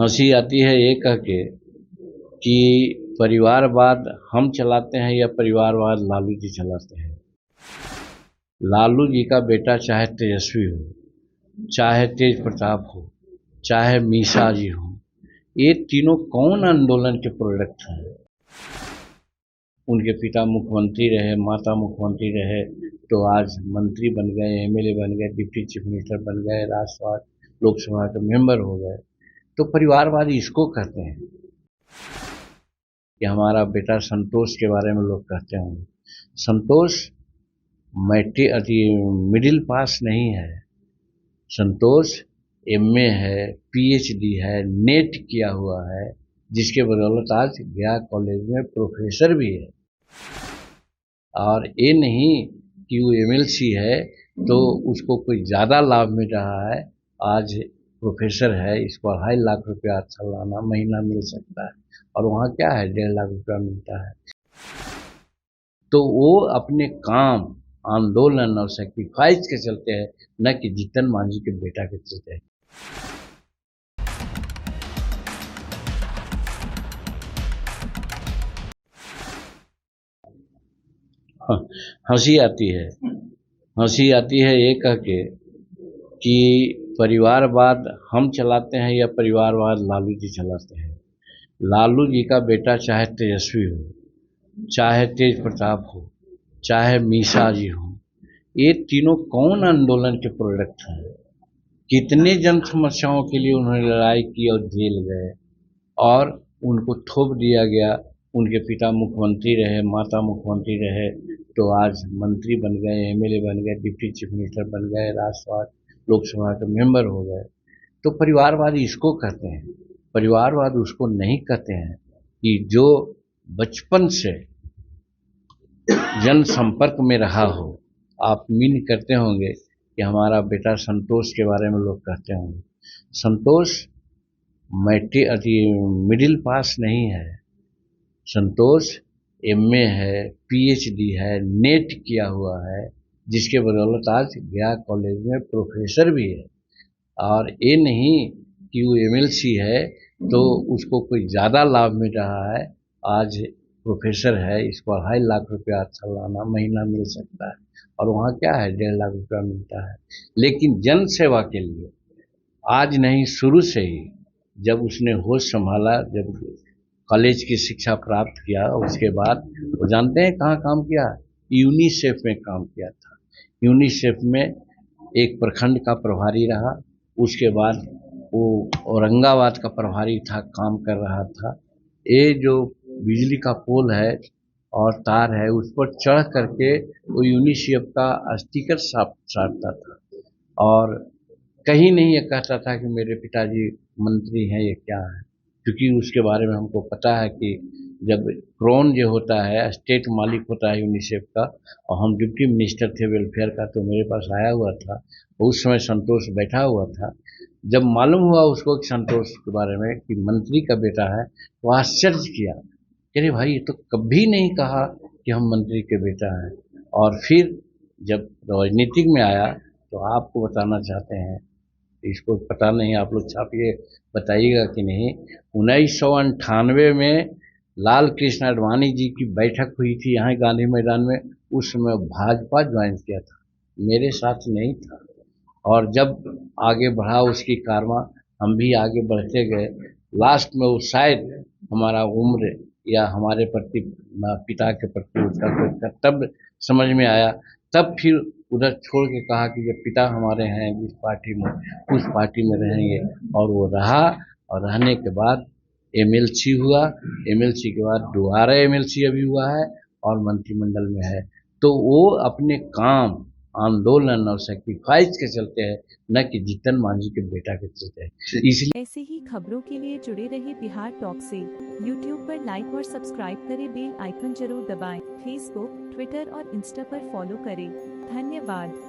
हंसी आती है ये कह के कि परिवारवाद हम चलाते हैं या परिवारवाद लालू जी चलाते हैं। लालू जी का बेटा चाहे तेजस्वी हो, चाहे तेज प्रताप हो, चाहे मीसा जी हो, ये तीनों कौन आंदोलन के प्रोडक्ट हैं। उनके पिता मुख्यमंत्री रहे, माता मुख्यमंत्री रहे, तो आज मंत्री बन गए, एमएलए बन गए, डिप्टी चीफ मिनिस्टर बन गए, राज्यसभा लोकसभा के मेंबर हो गए। तो परिवारवाद इसको कहते हैं कि हमारा बेटा संतोष के बारे में लोग कहते होंगे, संतोष मिडिल पास नहीं है। संतोष एमए है, पीएचडी है, नेट किया हुआ है, जिसके बदौलत आज गया कॉलेज में प्रोफेसर भी है। और ये नहीं कि वो एमएलसी है तो उसको कोई ज़्यादा लाभ मिल रहा है। आज प्रोफेसर है, इसको 2.5 लाख रुपया सालाना महीना मिल सकता है, और वहाँ क्या है 1.5 लाख रुपया मिलता है। तो वो अपने काम, आंदोलन और सेक्रीफाइस के चलते हैं, न कि जीतन मांझी के बेटा के चलते हैं। हंसी आती है ये कह के कि परिवारवाद हम चलाते हैं या परिवारवाद लालू जी चलाते हैं। लालू जी का बेटा चाहे तेजस्वी हो, चाहे तेज प्रताप हो, चाहे मीसा जी हो, ये तीनों कौन आंदोलन के प्रोडक्ट हैं। कितने जन समस्याओं के लिए उन्होंने लड़ाई की और जेल गए, और उनको थोप दिया गया। उनके पिता मुख्यमंत्री रहे, माता मुख्यमंत्री रहे, तो आज मंत्री बन गए, एमएलए बन गए, डिप्टी चीफ मिनिस्टर बन गए, राज्यसभा लोकसभा के मेंबर हो गए। तो परिवारवाद इसको कहते हैं। परिवारवाद उसको नहीं कहते हैं कि जो बचपन से जन संपर्क में रहा हो। आप मीन करते होंगे कि हमारा बेटा संतोष के बारे में लोग कहते होंगे, संतोष मिडिल पास नहीं है। संतोष एमए है, पीएचडी है, नेट किया हुआ है, जिसके बदौलत आज गया कॉलेज में प्रोफेसर भी है। और ये नहीं कि वो एमएलसी है तो उसको कोई ज़्यादा लाभ मिल रहा है। आज प्रोफेसर है, इसको 2.5 लाख रुपया सालाना महीना मिल सकता है, और वहाँ क्या है 1.5 लाख रुपया मिलता है। लेकिन जन सेवा के लिए आज नहीं, शुरू से ही जब उसने होश संभाला, जब कॉलेज की शिक्षा प्राप्त किया, उसके बाद वो जानते हैं कहाँ काम किया, यूनिसेफ में काम किया था। यूनिसेफ में एक प्रखंड का प्रभारी रहा, उसके बाद वो औरंगाबाद का प्रभारी था, काम कर रहा था। ये जो बिजली का पोल है और तार है, उस पर चढ़ करके वो यूनिसेफ का स्टिकर साटता था, और कहीं नहीं ये कहता था कि मेरे पिताजी मंत्री हैं, ये क्या है। क्योंकि उसके बारे में हमको पता है कि जब क्रोन जो होता है, स्टेट मालिक होता है यूनिसेफ का, और हम डिप्टी मिनिस्टर थे वेलफेयर का, तो मेरे पास आया हुआ था। उस समय संतोष बैठा हुआ था। जब मालूम हुआ उसको कि संतोष के बारे में कि मंत्री का बेटा है, वो आश्चर्य किया, अरे भाई ये तो कभी नहीं कहा कि हम मंत्री के बेटा हैं। और फिर जब राजनीतिक में आया, तो आपको बताना चाहते हैं, इसको पता नहीं, आप लोग छापिए, बताइएगा कि नहीं। 1998 में लाल कृष्ण आडवाणी जी की बैठक हुई थी यहाँ गांधी मैदान में। उस समय भाजपा ज्वाइन किया था, मेरे साथ नहीं था। और जब आगे बढ़ा उसकी कारवां, हम भी आगे बढ़ते गए। लास्ट में वो शायद हमारा उम्र या हमारे प्रति, पिता के प्रति उसका कोई कर्तव्य समझ में आया, तब फिर उधर छोड़ के कहा कि जब पिता हमारे हैं जिस पार्टी में, उस पार्टी में रहेंगे। और वो रहा, और रहने के बाद एमएलसी हुआ। एमएलसी के बाद दोबारा एमएलसी अभी हुआ है, और मंत्रिमंडल में है। तो वो अपने काम, आंदोलन और सेक्रीफाइस के चलते हैं, न कि जीतन मांझी के बेटा के चलते हैं। इसलिए ऐसे ही खबरों के लिए जुड़े रहे बिहार टॉक से। यूट्यूब पर लाइक और सब्सक्राइब करें, बेल आइकन जरूर दबाएं। फेसबुक, ट्विटर और इंस्टा पर फॉलो करें। धन्यवाद।